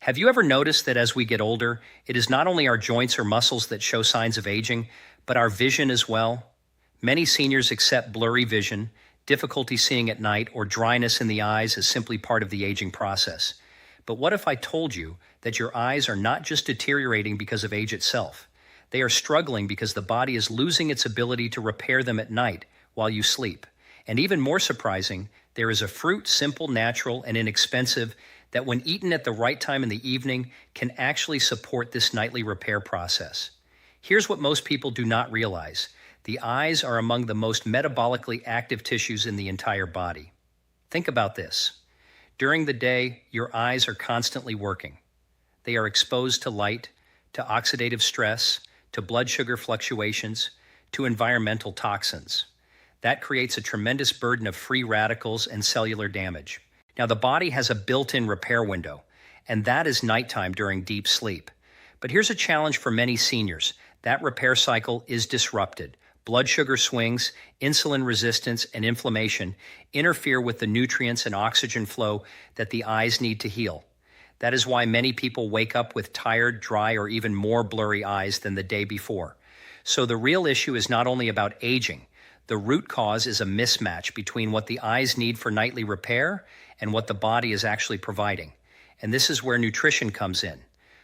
Have you ever noticed that as we get older, it is not only our joints or muscles that show signs of aging, but our vision as well? Many seniors accept blurry vision, difficulty seeing at night, or dryness in the eyes as simply part of the aging process. But what if I told you that your eyes are not just deteriorating because of age itself? They are struggling because the body is losing its ability to repair them at night while you sleep. And even more surprising, there is a fruit, simple, natural, and inexpensive, that when eaten at the right time in the evening can actually support this nightly repair process. Here's what most people do not realize. The eyes are among the most metabolically active tissues in the entire body. Think about this. During the day, your eyes are constantly working. They are exposed to light, to oxidative stress, to blood sugar fluctuations, to environmental toxins. That creates a tremendous burden of free radicals and cellular damage. Now, the body has a built-in repair window, and that is nighttime during deep sleep. But here's a challenge for many seniors. That repair cycle is disrupted. Blood sugar swings, insulin resistance, and inflammation interfere with the nutrients and oxygen flow that the eyes need to heal. That is why many people wake up with tired, dry, or even more blurry eyes than the day before. So the real issue is not only about aging. The root cause is a mismatch between what the eyes need for nightly repair and what the body is actually providing. And this is where nutrition comes in.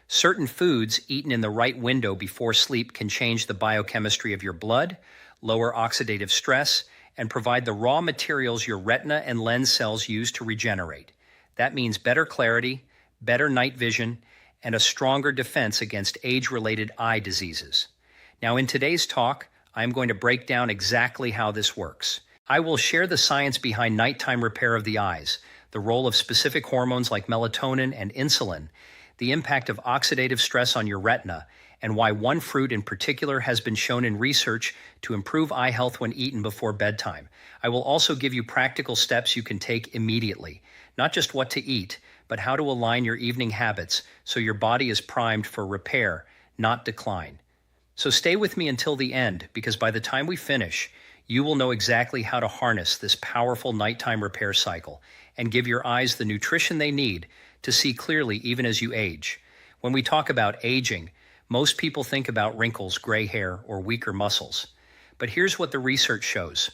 Certain foods eaten in the right window before sleep can change the biochemistry of your blood, lower oxidative stress, and provide the raw materials your retina and lens cells use to regenerate. That means better clarity, better night vision, and a stronger defense against age-related eye diseases. Now, in today's talk, I'm going to break down exactly how this works. I will share the science behind nighttime repair of the eyes, the role of specific hormones like melatonin and insulin, the impact of oxidative stress on your retina, and why one fruit in particular has been shown in research to improve eye health when eaten before bedtime. I will also give you practical steps you can take immediately, not just what to eat, but how to align your evening habits so your body is primed for repair, not decline. So stay with me until the end, because by the time we finish, you will know exactly how to harness this powerful nighttime repair cycle and give your eyes the nutrition they need to see clearly even as you age. When we talk about aging, most people think about wrinkles, gray hair, or weaker muscles. But here's what the research shows.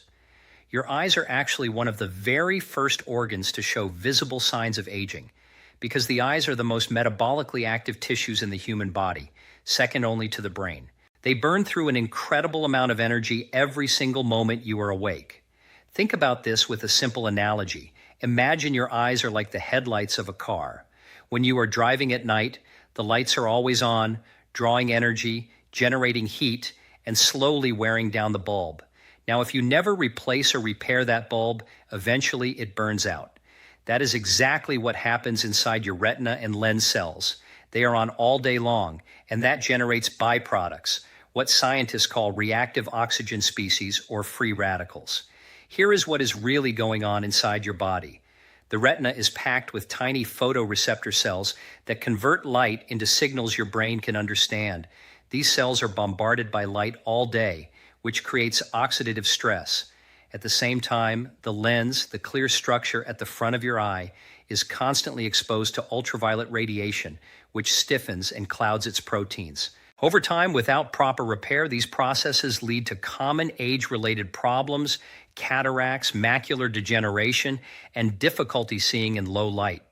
Your eyes are actually one of the very first organs to show visible signs of aging, because the eyes are the most metabolically active tissues in the human body, second only to the brain. They burn through an incredible amount of energy every single moment you are awake. Think about this with a simple analogy. Imagine your eyes are like the headlights of a car. When you are driving at night, the lights are always on, drawing energy, generating heat, and slowly wearing down the bulb. Now, if you never replace or repair that bulb, eventually it burns out. That is exactly what happens inside your retina and lens cells. They are on all day long, and that generates byproducts, what scientists call reactive oxygen species or free radicals. Here is what is really going on inside your body. The retina is packed with tiny photoreceptor cells that convert light into signals your brain can understand. These cells are bombarded by light all day, which creates oxidative stress. At the same time, the lens, the clear structure at the front of your eye, is constantly exposed to ultraviolet radiation, which stiffens and clouds its proteins. Over time, without proper repair, these processes lead to common age-related problems, cataracts, macular degeneration, and difficulty seeing in low light.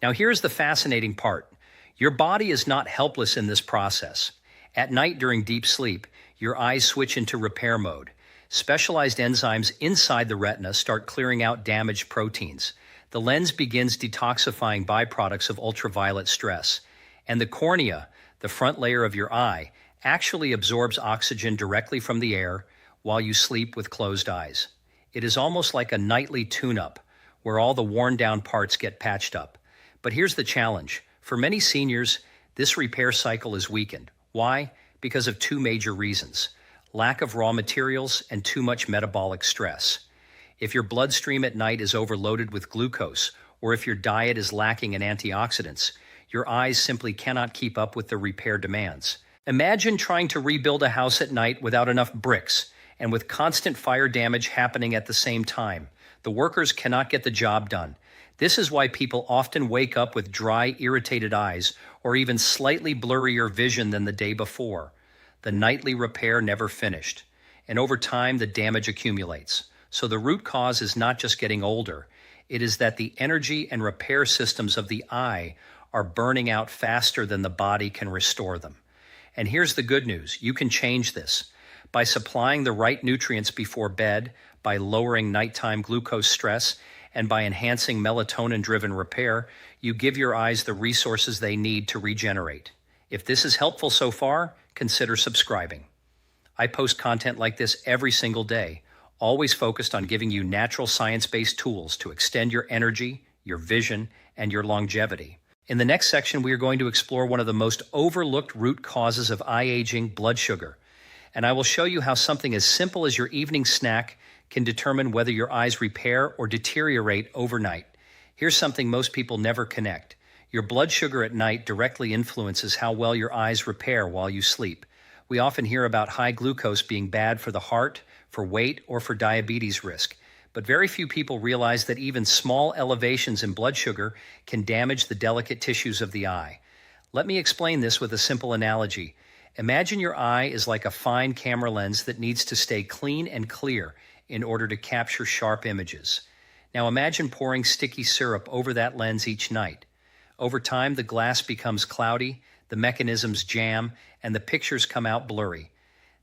Now, here's the fascinating part. Your body is not helpless in this process. At night during deep sleep, your eyes switch into repair mode. Specialized enzymes inside the retina start clearing out damaged proteins. The lens begins detoxifying byproducts of ultraviolet stress. And the cornea, the front layer of your eye, actually absorbs oxygen directly from the air while you sleep with closed eyes. It is almost like a nightly tune-up, where all the worn-down parts get patched up. But here's the challenge. For many seniors, this repair cycle is weakened. Why? Because of two major reasons: lack of raw materials and too much metabolic stress. If your bloodstream at night is overloaded with glucose, or if your diet is lacking in antioxidants, your eyes simply cannot keep up with the repair demands. Imagine trying to rebuild a house at night without enough bricks and with constant fire damage happening at the same time. The workers cannot get the job done. This is why people often wake up with dry, irritated eyes or even slightly blurrier vision than the day before. The nightly repair never finished, and over time the damage accumulates. So the root cause is not just getting older, it is that the energy and repair systems of the eye are burning out faster than the body can restore them. And here's the good news, you can change this. By supplying the right nutrients before bed, by lowering nighttime glucose stress, and by enhancing melatonin-driven repair, you give your eyes the resources they need to regenerate. If this is helpful so far, consider subscribing. I post content like this every single day, always focused on giving you natural science-based tools to extend your energy, your vision, and your longevity. In the next section, we are going to explore one of the most overlooked root causes of eye aging, blood sugar. And I will show you how something as simple as your evening snack can determine whether your eyes repair or deteriorate overnight. Here's something most people never connect. Your blood sugar at night directly influences how well your eyes repair while you sleep. We often hear about high glucose being bad for the heart, for weight, or for diabetes risk. But very few people realize that even small elevations in blood sugar can damage the delicate tissues of the eye. Let me explain this with a simple analogy. Imagine your eye is like a fine camera lens that needs to stay clean and clear in order to capture sharp images. Now imagine pouring sticky syrup over that lens each night. Over time, the glass becomes cloudy, the mechanisms jam, and the pictures come out blurry.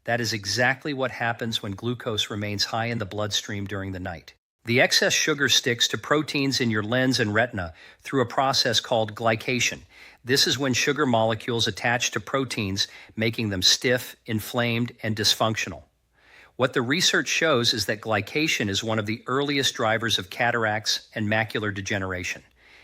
That is exactly what happens when glucose remains high in the bloodstream during the night. The excess sugar sticks to proteins in your lens and retina through a process called glycation. This is when sugar molecules attach to proteins, making them stiff, inflamed, and dysfunctional. What the research shows is that glycation is one of the earliest drivers of cataracts and macular degeneration.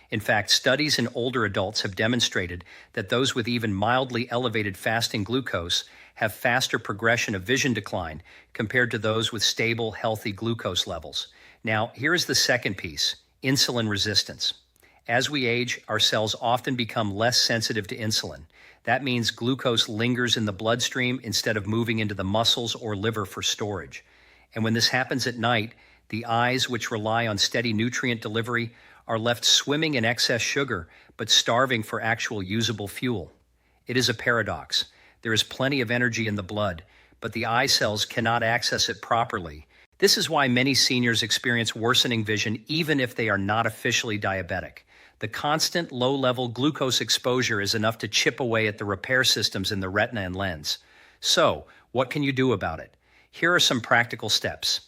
In fact, studies in older adults have demonstrated that those with even mildly elevated fasting glucose have faster progression of vision decline compared to those with stable, healthy glucose levels. Now, here is the second piece, insulin resistance. As we age, our cells often become less sensitive to insulin. That means glucose lingers in the bloodstream instead of moving into the muscles or liver for storage. And when this happens at night, the eyes, which rely on steady nutrient delivery, are left swimming in excess sugar, but starving for actual usable fuel. It is a paradox. There is plenty of energy in the blood, but the eye cells cannot access it properly. This is why many seniors experience worsening vision even if they are not officially diabetic. The constant low-level glucose exposure is enough to chip away at the repair systems in the retina and lens. So, what can you do about it? Here are some practical steps.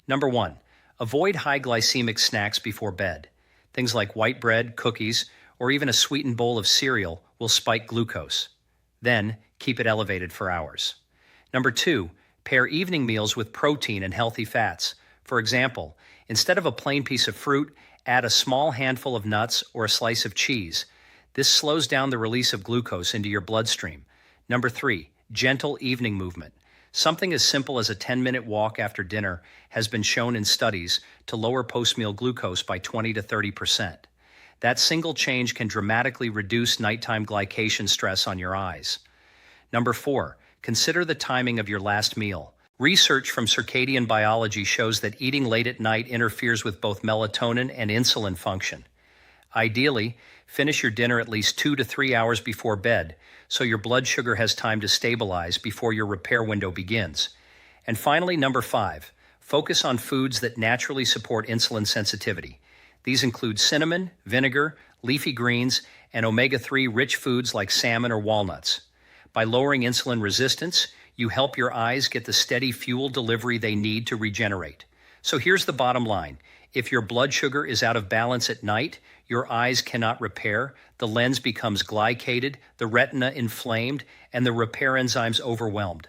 Number 1, avoid high glycemic snacks before bed. Things like white bread, cookies, or even a sweetened bowl of cereal will spike glucose. Then, keep it elevated for hours. Number 2, pair evening meals with protein and healthy fats. For example, instead of a plain piece of fruit, add a small handful of nuts or a slice of cheese. This slows down the release of glucose into your bloodstream. Number 3, gentle evening movement. Something as simple as a 10-minute walk after dinner has been shown in studies to lower post-meal glucose by 20 to 30%. That single change can dramatically reduce nighttime glycation stress on your eyes. Number 4, consider the timing of your last meal. Research from circadian biology shows that eating late at night interferes with both melatonin and insulin function. Ideally, finish your dinner at least 2 to 3 hours before bed, so your blood sugar has time to stabilize before your repair window begins. And finally, number 5, focus on foods that naturally support insulin sensitivity. These include cinnamon, vinegar, leafy greens, and omega-3 rich foods like salmon or walnuts. By lowering insulin resistance, you help your eyes get the steady fuel delivery they need to regenerate. So here's the bottom line. If your blood sugar is out of balance at night, your eyes cannot repair, the lens becomes glycated, the retina inflamed, and the repair enzymes overwhelmed.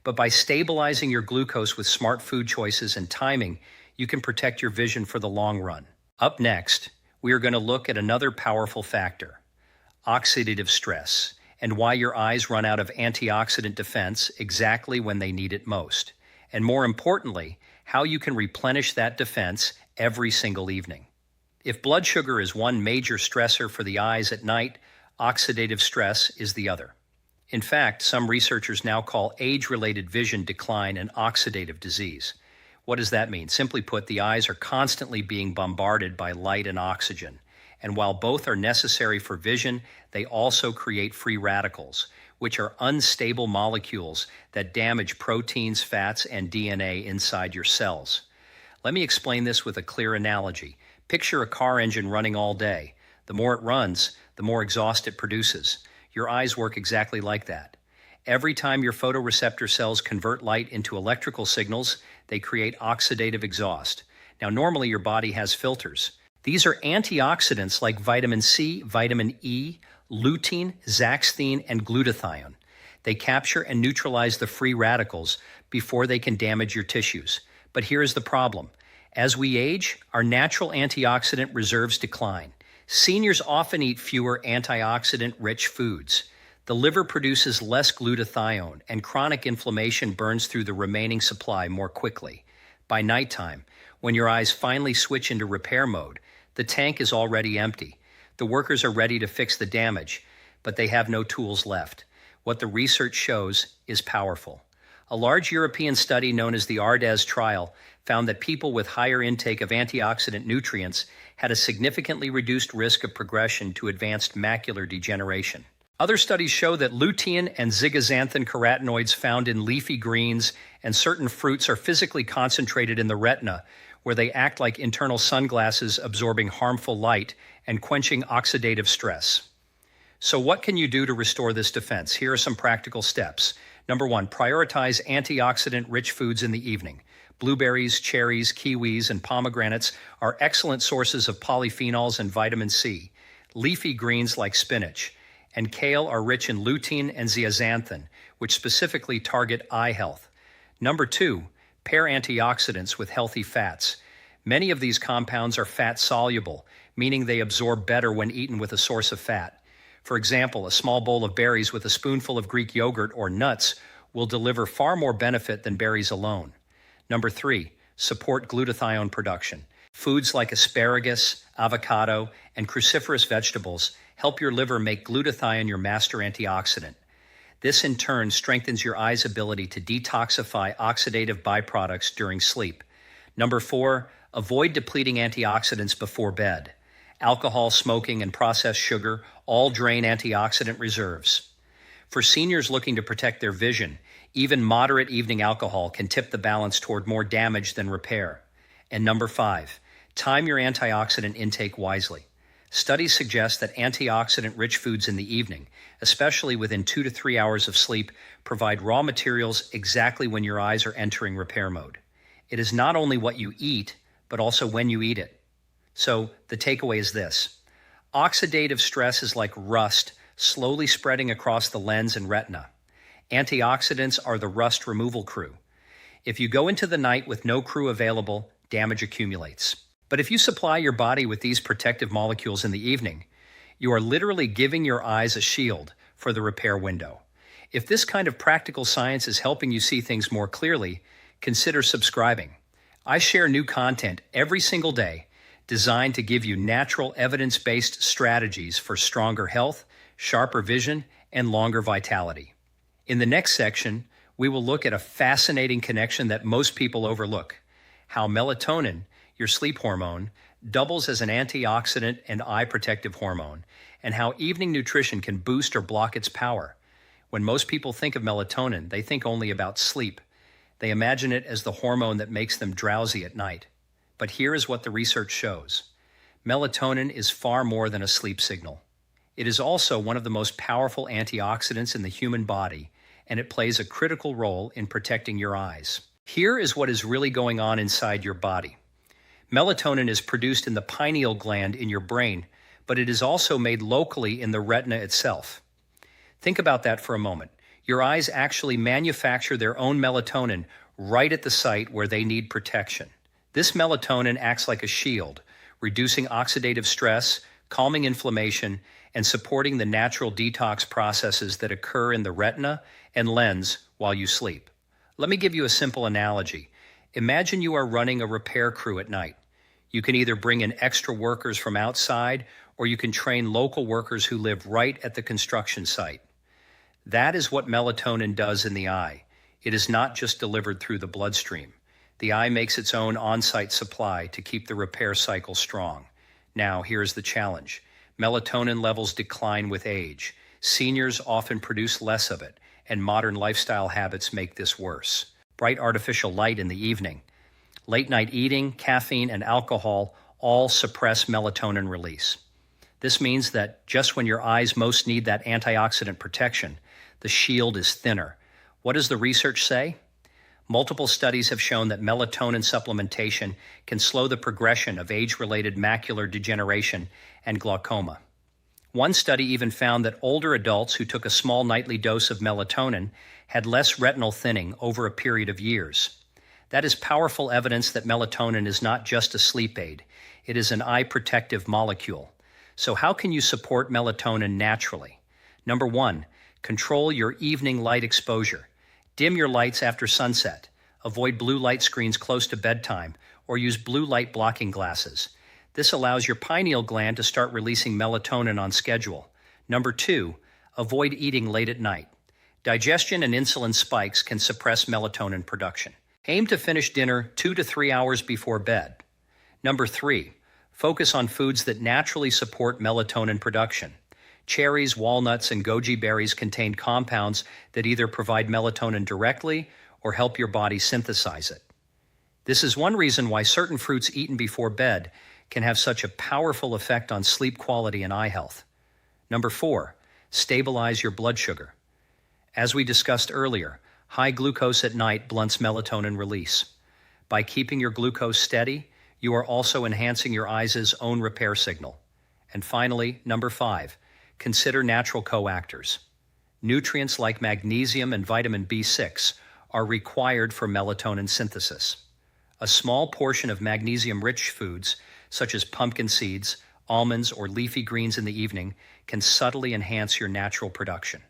But by stabilizing your glucose with smart food choices and timing, you can protect your vision for the long run. Up next, we are going to look at another powerful factor, oxidative stress, and why your eyes run out of antioxidant defense exactly when they need it most. And more importantly, how you can replenish that defense every single evening. If blood sugar is one major stressor for the eyes at night, oxidative stress is the other. In fact, some researchers now call age-related vision decline an oxidative disease. What does that mean? Simply put, the eyes are constantly being bombarded by light and oxygen. And while both are necessary for vision, they also create free radicals, which are unstable molecules that damage proteins, fats, and DNA inside your cells. Let me explain this with a clear analogy. Picture a car engine running all day. The more it runs, the more exhaust it produces. Your eyes work exactly like that. Every time your photoreceptor cells convert light into electrical signals, they create oxidative exhaust. Now, normally your body has filters. These are antioxidants like vitamin C, vitamin E, lutein, zeaxanthin, and glutathione. They capture and neutralize the free radicals before they can damage your tissues. But here's the problem. As we age, our natural antioxidant reserves decline. Seniors often eat fewer antioxidant-rich foods. The liver produces less glutathione, and chronic inflammation burns through the remaining supply more quickly. By nighttime, when your eyes finally switch into repair mode, the tank is already empty. The workers are ready to fix the damage, but they have no tools left. What the research shows is powerful. A large European study known as the ARDES trial found that people with higher intake of antioxidant nutrients had a significantly reduced risk of progression to advanced macular degeneration. Other studies show that lutein and zeaxanthin carotenoids found in leafy greens and certain fruits are physically concentrated in the retina, where they act like internal sunglasses absorbing harmful light and quenching oxidative stress. So what can you do to restore this defense? Here are some practical steps. Number 1, prioritize antioxidant-rich foods in the evening. Blueberries, cherries, kiwis, and pomegranates are excellent sources of polyphenols and vitamin C. Leafy greens like spinach and kale are rich in lutein and zeaxanthin, which specifically target eye health. Number 2, pair antioxidants with healthy fats. Many of these compounds are fat-soluble, meaning they absorb better when eaten with a source of fat. For example, a small bowl of berries with a spoonful of Greek yogurt or nuts will deliver far more benefit than berries alone. Number 3, support glutathione production. Foods like asparagus, avocado, and cruciferous vegetables help your liver make glutathione your master antioxidant. This in turn strengthens your eye's ability to detoxify oxidative byproducts during sleep. Number 4, avoid depleting antioxidants before bed. Alcohol, smoking, and processed sugar all drain antioxidant reserves. For seniors looking to protect their vision, even moderate evening alcohol can tip the balance toward more damage than repair. And number 5, time your antioxidant intake wisely. Studies suggest that antioxidant-rich foods in the evening, especially within 2 to 3 hours of sleep, provide raw materials exactly when your eyes are entering repair mode. It is not only what you eat, but also when you eat it. So the takeaway is this. Oxidative stress is like rust slowly spreading across the lens and retina. Antioxidants are the rust removal crew. If you go into the night with no crew available, damage accumulates. But if you supply your body with these protective molecules in the evening, you are literally giving your eyes a shield for the repair window. If this kind of practical science is helping you see things more clearly, consider subscribing. I share new content every single day designed to give you natural evidence-based strategies for stronger health, sharper vision, and longer vitality. In the next section, we will look at a fascinating connection that most people overlook: how melatonin, your sleep hormone, doubles as an antioxidant and eye protective hormone, and how evening nutrition can boost or block its power. When most people think of melatonin, they think only about sleep. They imagine it as the hormone that makes them drowsy at night. But here is what the research shows. Melatonin is far more than a sleep signal. It is also one of the most powerful antioxidants in the human body, and it plays a critical role in protecting your eyes. Here is what is really going on inside your body. Melatonin is produced in the pineal gland in your brain, but it is also made locally in the retina itself. Think about that for a moment. Your eyes actually manufacture their own melatonin right at the site where they need protection. This melatonin acts like a shield, reducing oxidative stress, calming inflammation, and supporting the natural detox processes that occur in the retina and lens while you sleep. Let me give you a simple analogy. Imagine you are running a repair crew at night. You can either bring in extra workers from outside, or you can train local workers who live right at the construction site. That is what melatonin does in the eye. It is not just delivered through the bloodstream. The eye makes its own on-site supply to keep the repair cycle strong. Now, here's the challenge. Melatonin levels decline with age. Seniors often produce less of it, and modern lifestyle habits make this worse. Bright artificial light in the evening. Late-night eating, caffeine, and alcohol all suppress melatonin release. This means that just when your eyes most need that antioxidant protection, the shield is thinner. What does the research say? Multiple studies have shown that melatonin supplementation can slow the progression of age-related macular degeneration and glaucoma. One study even found that older adults who took a small nightly dose of melatonin had less retinal thinning over a period of years. That is powerful evidence that melatonin is not just a sleep aid. It is an eye protective molecule. So how can you support melatonin naturally? Number 1, control your evening light exposure. Dim your lights after sunset. Avoid blue light screens close to bedtime, or use blue light blocking glasses. This allows your pineal gland to start releasing melatonin on schedule. Number 2, avoid eating late at night. Digestion and insulin spikes can suppress melatonin production. Aim to finish dinner 2 to 3 hours before bed. Number 3, focus on foods that naturally support melatonin production. Cherries, walnuts, and goji berries contain compounds that either provide melatonin directly or help your body synthesize it. This is one reason why certain fruits eaten before bed can have such a powerful effect on sleep quality and eye health. Number 4, stabilize your blood sugar. As we discussed earlier, high glucose at night blunts melatonin release. By keeping your glucose steady, you are also enhancing your eye's own repair signal. And finally, number 5, consider natural coactors. Nutrients like magnesium and vitamin B6 are required for melatonin synthesis. A small portion of magnesium-rich foods, such as pumpkin seeds, almonds, or leafy greens in the evening, can subtly enhance your natural production.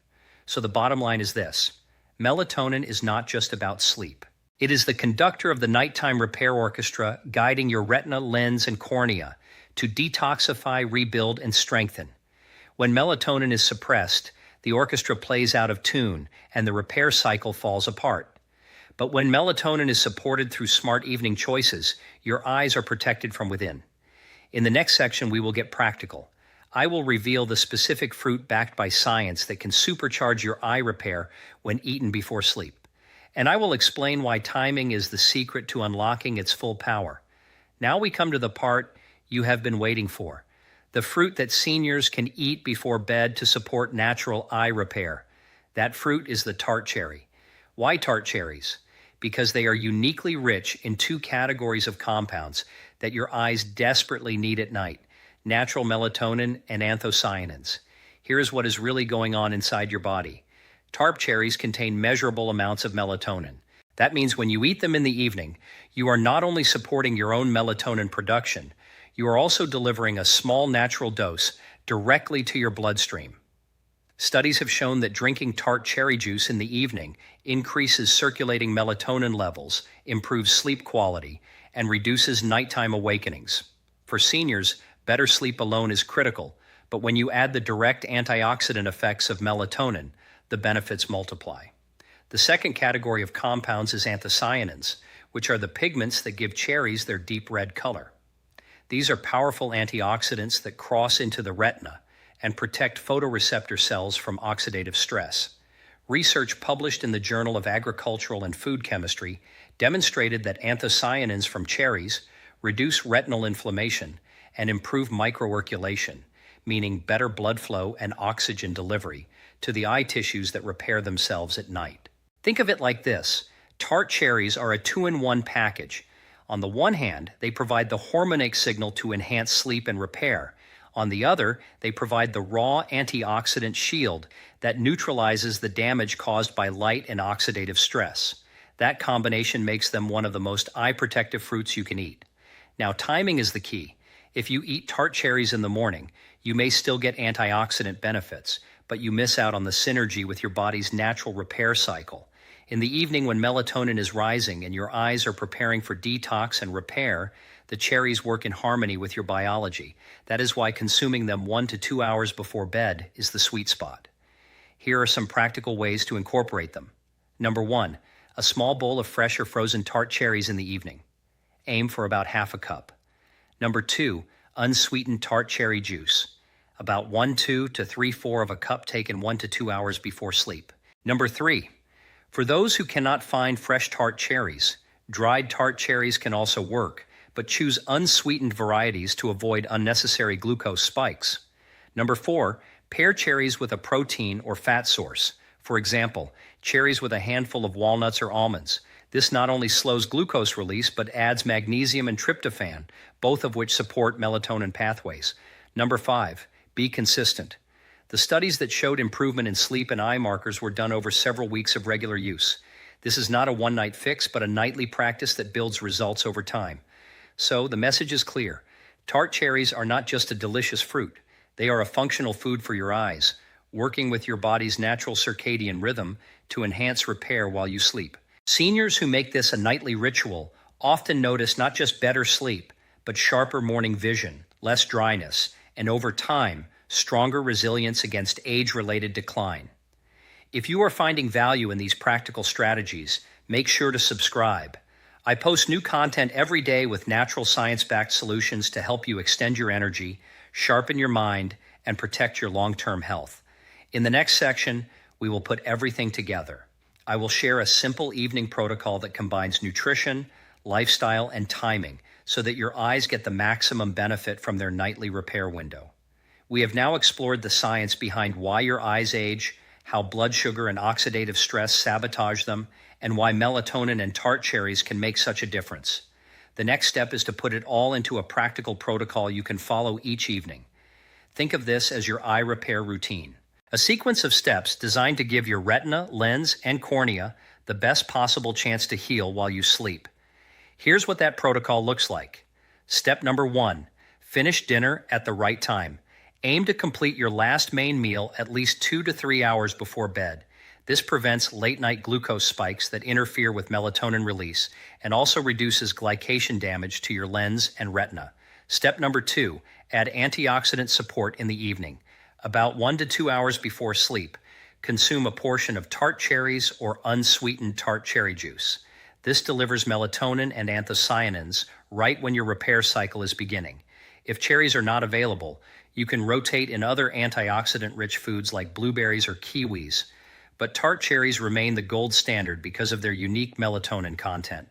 So the bottom line is this: melatonin is not just about sleep. It is the conductor of the nighttime repair orchestra guiding your retina, lens, and cornea to detoxify, rebuild, and strengthen. When melatonin is suppressed, the orchestra plays out of tune and the repair cycle falls apart. But when melatonin is supported through smart evening choices, your eyes are protected from within. In the next section, we will get practical. I will reveal the specific fruit backed by science that can supercharge your eye repair when eaten before sleep. And I will explain why timing is the secret to unlocking its full power. Now we come to the part you have been waiting for. The fruit that seniors can eat before bed to support natural eye repair. That fruit is the Tart cherry. Why Tart cherries? Because they are uniquely rich in 2 categories of compounds that your eyes desperately need at night: natural melatonin and anthocyanins. Here's what is really going on inside your body. Tart cherries contain measurable amounts of melatonin. That means when you eat them in the evening, you are not only supporting your own melatonin production, you are also delivering a small natural dose directly to your bloodstream. Studies have shown that drinking Tart cherry juice in the evening increases circulating melatonin levels, improves sleep quality, and reduces nighttime awakenings. For seniors, better sleep alone is critical, but when you add the direct antioxidant effects of melatonin, the benefits multiply. The second category of compounds is anthocyanins, which are the pigments that give cherries their deep red color. These are powerful antioxidants that cross into the retina and protect photoreceptor cells from oxidative stress. Research published in the Journal of Agricultural and Food Chemistry demonstrated that anthocyanins from cherries reduce retinal inflammation and improve microirculation, meaning better blood flow and oxygen delivery to the eye tissues that repair themselves at night. Think of it like this: Tart cherries are a 2-in-1 package. On the one hand, they provide the hormone signal to enhance sleep and repair. On the other, they provide the raw antioxidant shield that neutralizes the damage caused by light and oxidative stress. That combination makes them one of the most eye-protective fruits you can eat. Now, timing is the key. If you eat Tart cherries in the morning, you may still get antioxidant benefits, but you miss out on the synergy with your body's natural repair cycle. In the evening, when melatonin is rising and your eyes are preparing for detox and repair, the cherries work in harmony with your biology. That is why consuming them 1 to 2 hours before bed is the sweet spot. Here are some practical ways to incorporate them. Number 1, A small bowl of fresh or frozen tart cherries in the evening. Aim for about half a cup. Number 2, unsweetened tart cherry juice. About 1/2 to 3/4 of a cup taken 1 to 2 hours before sleep. Number 3, for those who cannot find fresh tart cherries, dried tart cherries can also work, but choose unsweetened varieties to avoid unnecessary glucose spikes. Number 4, pair cherries with a protein or fat source. For example, cherries with a handful of walnuts or almonds. This not only slows glucose release, but adds magnesium and tryptophan, both of which support melatonin pathways. Number 5, be consistent. The studies that showed improvement in sleep and eye markers were done over several weeks of regular use. This is not a one-night fix, but a nightly practice that builds results over time. So the message is clear. Tart cherries are not just a delicious fruit. They are a functional food for your eyes, working with your body's natural circadian rhythm to enhance repair while you sleep. Seniors who make this a nightly ritual often notice not just better sleep, but sharper morning vision, less dryness, and over time, stronger resilience against age-related decline. If you are finding value in these practical strategies, make sure to subscribe. I post new content every day with natural science-backed solutions to help you extend your energy, sharpen your mind, and protect your long-term health. In the next section, we will put everything together. I will share a simple evening protocol that combines nutrition, lifestyle, and timing so that your eyes get the maximum benefit from their nightly repair window. We have now explored the science behind why your eyes age, how blood sugar and oxidative stress sabotage them, and why melatonin and tart cherries can make such a difference. The next step is to put it all into a practical protocol you can follow each evening. Think of this as your eye repair routine. A sequence of steps designed to give your retina, lens, and cornea the best possible chance to heal while you sleep. Here's what that protocol looks like. Step number 1, finish dinner at the right time. Aim to complete your last main meal at least 2 to 3 hours before bed. This prevents late-night glucose spikes that interfere with melatonin release and also reduces glycation damage to your lens and retina. Step number 2, add antioxidant support in the evening. About 1 to 2 hours before sleep, consume a portion of tart cherries or unsweetened tart cherry juice. This delivers melatonin and anthocyanins right when your repair cycle is beginning. If cherries are not available, you can rotate in other antioxidant-rich foods like blueberries or kiwis, but tart cherries remain the gold standard because of their unique melatonin content.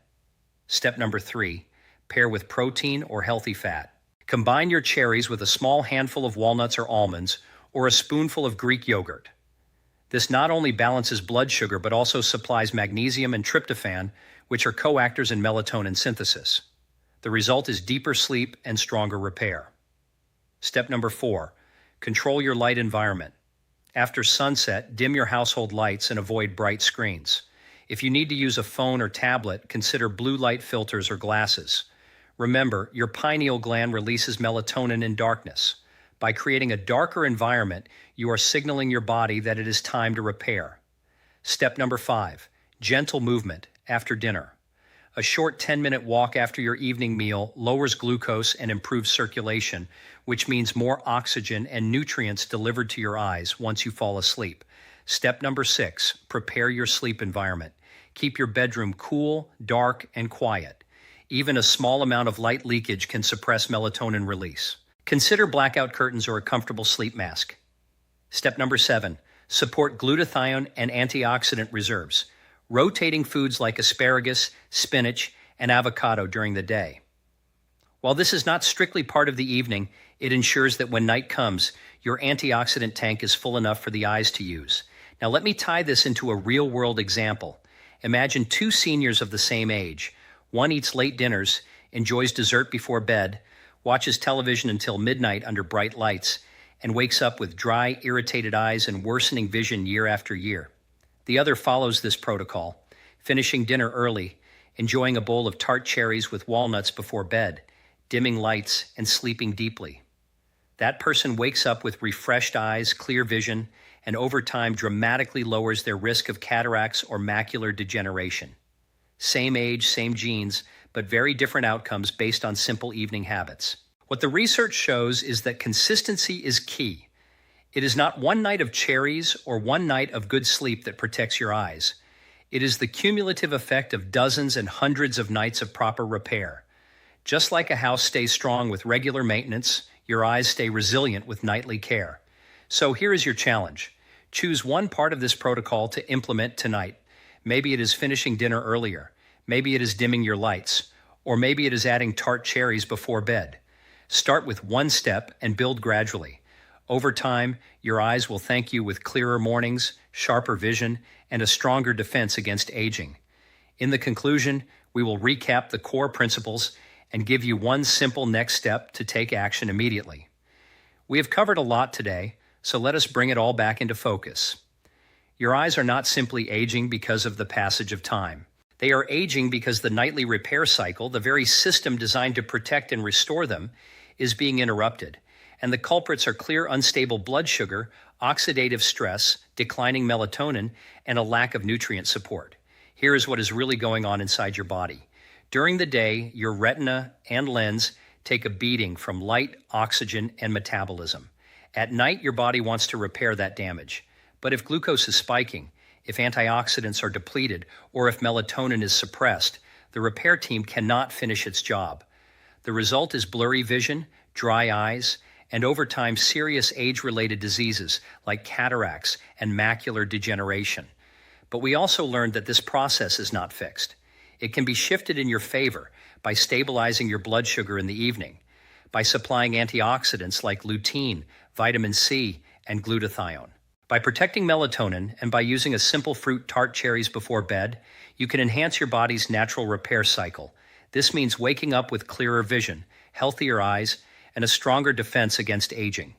Step number 3, pair with protein or healthy fat. Combine your cherries with a small handful of walnuts or almonds, or a spoonful of Greek yogurt. This not only balances blood sugar but also supplies magnesium and tryptophan, which are coactors in melatonin synthesis. The result is deeper sleep and stronger repair. Step number 4, control your light environment. After sunset, dim your household lights and avoid bright screens. If you need to use a phone or tablet, consider blue light filters or glasses. Remember, your pineal gland releases melatonin in darkness. By creating a darker environment, you are signaling your body that it is time to repair. Step number 5, gentle movement after dinner. A short 10-minute walk after your evening meal lowers glucose and improves circulation, which means more oxygen and nutrients delivered to your eyes once you fall asleep. Step number 6, prepare your sleep environment. Keep your bedroom cool, dark, and quiet. Even a small amount of light leakage can suppress melatonin release. Consider blackout curtains or a comfortable sleep mask. Step number 7, support glutathione and antioxidant reserves, rotating foods like asparagus, spinach, and avocado during the day. While this is not strictly part of the evening, it ensures that when night comes, your antioxidant tank is full enough for the eyes to use. Now let me tie this into a real-world example. Imagine 2 seniors of the same age. One eats late dinners, enjoys dessert before bed, watches television until midnight under bright lights, and wakes up with dry, irritated eyes and worsening vision year after year. The other follows this protocol, finishing dinner early, enjoying a bowl of tart cherries with walnuts before bed, dimming lights, and sleeping deeply. That person wakes up with refreshed eyes, clear vision, and over time dramatically lowers their risk of cataracts or macular degeneration. Same age, same genes, but very different outcomes based on simple evening habits. What the research shows is that consistency is key. It is not one night of cherries or one night of good sleep that protects your eyes. It is the cumulative effect of dozens and hundreds of nights of proper repair. Just like a house stays strong with regular maintenance, your eyes stay resilient with nightly care. So here is your challenge. Choose one part of this protocol to implement tonight. Maybe it is finishing dinner earlier. Maybe it is dimming your lights. Or maybe it is adding Tart cherries before bed. Start with one step and build gradually. Over time, your eyes will thank you with clearer mornings, sharper vision, and a stronger defense against aging. In the conclusion, we will recap the core principles and give you one simple next step to take action immediately. We have covered a lot today, so let us bring it all back into focus. Your eyes are not simply aging because of the passage of time. They are aging because the nightly repair cycle, the very system designed to protect and restore them, is being interrupted. And the culprits are clear unstable blood sugar, oxidative stress, declining melatonin, and a lack of nutrient support. Here is what is really going on inside your body. During the day, your retina and lens take a beating from light, oxygen, and metabolism. At night, your body wants to repair that damage. But if glucose is spiking, if antioxidants are depleted, or if melatonin is suppressed, the repair team cannot finish its job. The result is blurry vision, dry eyes, and over time serious age-related diseases like cataracts and macular degeneration. But we also learned that this process is not fixed. It can be shifted in your favor by stabilizing your blood sugar in the evening, by supplying antioxidants like lutein, vitamin C, and glutathione. By protecting melatonin and by using a simple fruit Tart cherries before bed, you can enhance your body's natural repair cycle. This means waking up with clearer vision, healthier eyes, and a stronger defense against aging.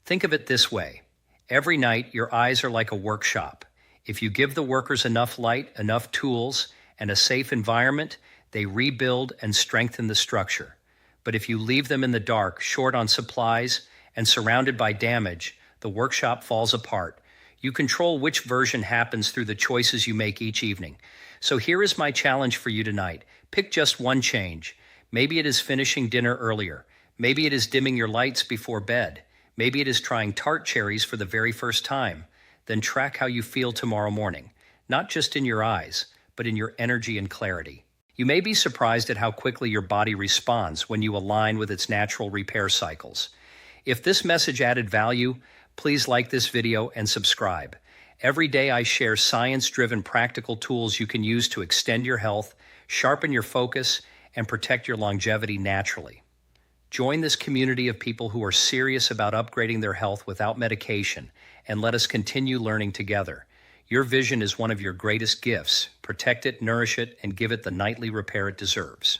Think of it this way. Every night, your eyes are like a workshop. If you give the workers enough light, enough tools, and a safe environment, they rebuild and strengthen the structure. But if you leave them in the dark, short on supplies, and surrounded by damage, the workshop falls apart. You control which version happens through the choices you make each evening. So here is my challenge for you tonight. Pick just one change. Maybe it is finishing dinner earlier. Maybe it is dimming your lights before bed. Maybe it is trying Tart cherries for the very first time. Then track how you feel tomorrow morning, not just in your eyes, but in your energy and clarity. You may be surprised at how quickly your body responds when you align with its natural repair cycles. If this message added value, please like this video and subscribe. Every day I share science-driven practical tools you can use to extend your health, sharpen your focus, and protect your longevity naturally. Join this community of people who are serious about upgrading their health without medication, and let us continue learning together. Your vision is one of your greatest gifts. Protect it, nourish it, and give it the nightly repair it deserves.